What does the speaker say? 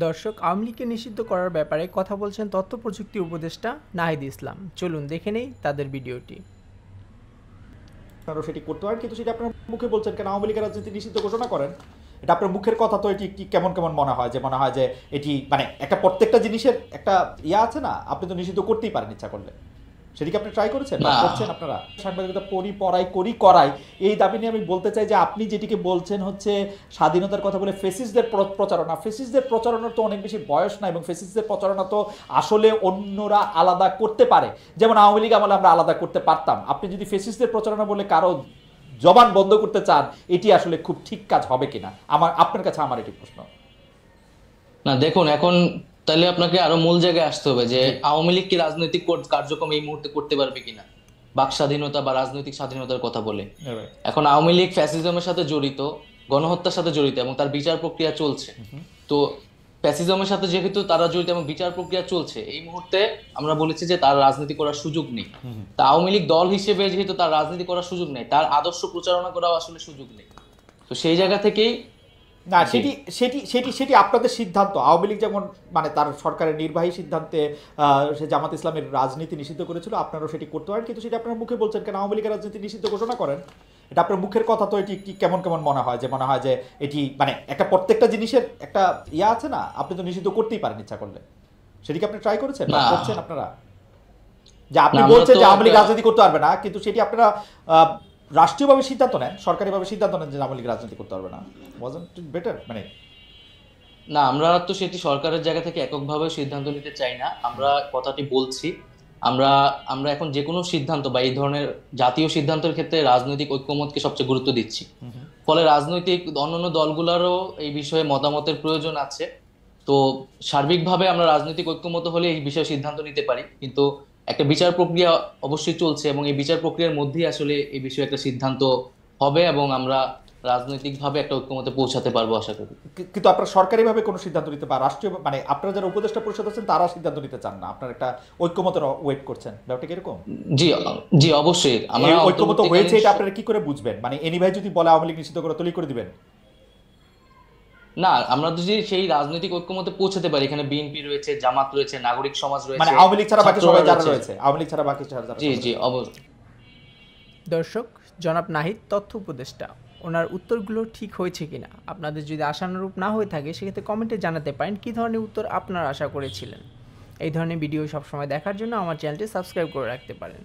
দর্শক, আওয়ামী লীগকে নিষিদ্ধ করার ব্যাপারে কথা বলছেন তথ্য প্রযুক্তি উপদেষ্টা নাহিদ ইসলাম। চলুন দেখে নেই তাদের ভিডিওটি। আপনারা সেটি করতে পারেন, কিন্তু সেটা আপনার মুখে বলছেন কেন? আওয়ামী লীগের রাজনীতি নিষিদ্ধ ঘোষণা করেন, এটা আপনার মুখের কথা তো এটি কেমন কেমন মনে হয় যে এটি মানে একটা প্রত্যেকটা জিনিসের একটা ইয়া আছে না, আপনি তো নিষিদ্ধ করতেই পারেন ইচ্ছা করলে। সেদিকে আপনি ট্রাই করেছেন বা করছেন? আপনারা সাংবাদিকতা পড়াই এই দাবি নিয়ে আমি বলতে চাই যে আপনি যেটিকে বলছেন হচ্ছে স্বাধীনতার কথা বলে ফেসিস্টদের প্রচারণার তো অনেক বেশি বয়স না, এবং ফেসিস্টদের প্রচারণা তো আসলে অন্যরা আলাদা করতে পারে, যেমন আওয়ামী লীগ আমলে আমরা আলাদা করতে পারতাম। আপনি যদি ফেসিস্টদের প্রচারণা বলে কারো জবান বন্ধ করতে চান, এটি আসলে খুব ঠিক কাজ হবে কিনা, আপনার কাছে আমার এটি প্রশ্ন। না দেখুন, এখন তাহলে আপনাকে আরো মূল জায়গায় আসতে হবে যে আওয়ামী লীগ কি রাজনৈতিক কার্যক্রম এই মুহূর্তে করতে পারবে কিনা, বাক স্বাধীনতা বা রাজনৈতিক স্বাধীনতার কথা বলে। এখন আওয়ামী লীগ ফ্যাসিজমের সাথে জড়িত, গণহত্যার সাথে জড়িত, এবং তার বিচার প্রক্রিয়া চলছে। তো ফ্যাসিজমের সাথে যেহেতু তারা জড়িত এবং বিচার প্রক্রিয়া চলছে, এই মুহূর্তে আমরা বলেছি যে তার রাজনীতি করার সুযোগ নেই। তা আওয়ামী লীগ দল হিসেবে যেহেতু তার রাজনীতি করার সুযোগ নেই, তার আদর্শ প্রচারণা করাও আসলে সুযোগ নেই। তো সেই জায়গা থেকেই না, সেটি সেটি সেটি সেটি আপনাদের সিদ্ধান্ত। আওয়ামী লীগ যেমন মানে তার সরকারের নির্বাহী সিদ্ধান্তে সে জামাত ইসলামের রাজনীতি নিষিদ্ধ করেছিল, আপনারাও সেটি করতে পারেন, কিন্তু সেটা আপনার মুখে বলছেন কেন? আওয়ামী লীগের রাজনীতি নিষিদ্ধ ঘোষণা করেন, এটা আপনার মুখের কথা তো এটি কেমন কেমন মনে হয় যে এটি মানে একটা প্রত্যেকটা জিনিসের একটা ইয়া আছে না, আপনি তো নিষিদ্ধ করতেই পারেন ইচ্ছা করলে। সেটিকে আপনি ট্রাই করেছেন বা করছেন আপনারা? যে আপনি বলছেন যে আওয়ামী লীগ রাজনীতি করতে পারবে না, কিন্তু সেটি আপনারা রাষ্ট্রীয়ভাবে সিদ্ধান্ত নেন, সরকারিভাবে সিদ্ধান্ত নেন যে আওয়ামী লীগ রাজনীতি করতে পারবে না। Wasn't it better? মানে না, আমরা তো সেটি সরকারের জায়গা থেকে এককভাবে সিদ্ধান্ত নিতে চাই না। আমরা কথাটি বলছি, আমরা আমরা এখন যে কোনো সিদ্ধান্ত বা এই ধরনের জাতীয় সিদ্ধান্তের ক্ষেত্রে রাজনৈতিক ঐক্যমতকে সবচেয়ে গুরুত্ব দিচ্ছি। ফলে রাজনৈতিক অন্যান্য দলগুলোরও এই বিষয়ে মতামতের প্রয়োজন আছে। তো সার্বিকভাবে আমরা রাজনৈতিক ঐক্যমত হলে এই বিষয়ে সিদ্ধান্ত নিতে পারি, কিন্তু একটা বিচার প্রক্রিয়া অবশ্যই চলছে, এবং এই বিচার প্রক্রিয়ার মধ্যেই আসলে এই বিষয়ে একটা সিদ্ধান্ত হবে, এবং আমরা রাজনৈতিকভাবে একটা ঐক্যমতে পৌঁছাতে পারবো আশা করি। কিন্তু আপনারা সরকারিভাবে কোনো সিদ্ধান্ত নিতে বা রাষ্ট্রীয় মানে আপনারা যারা উপদেষ্টা পরিষদ আছেন তারা সিদ্ধান্ত নিতে চান না, আপনারা একটা ঐক্যমতের ওয়েট করছেন, ব্যাপারটা কিরকম? জি, জি অবশ্যই আমরা ঐক্যমত হয়েছে, এটা আপনারা কি করে বুঝবেন? মানে এনি ভাই যদি বলে আওয়ামী লীগ নিষিদ্ধ করে, তৈরি করে দিবেন? না, আমরা যদি সেই রাজনৈতিক ঐক্যমতে পৌঁছাতে পারি, এখানে বিএনপি রয়েছে, জামাত রয়েছে, নাগরিক সমাজ রয়েছে, মানে আওয়ামী লীগ ছাড়া বাকি সবাই যারা রয়েছে, আওয়ামী লীগ ছাড়া বাকি যারা। জি জি অবশ্যই। দর্শক, জনাব নাহিদ তথ্য উপদেষ্টা, ওনার উত্তরগুলো ঠিক হয়েছে কিনা আপনাদের যদি আশানুরূপ না হয়ে থাকে, সেক্ষেত্রে কমেন্টে জানাতে পারেন কী ধরনের উত্তর আপনারা আশা করেছিলেন। এই ধরনের ভিডিও সবসময় দেখার জন্য আমার চ্যানেলটি সাবস্ক্রাইব করে রাখতে পারেন।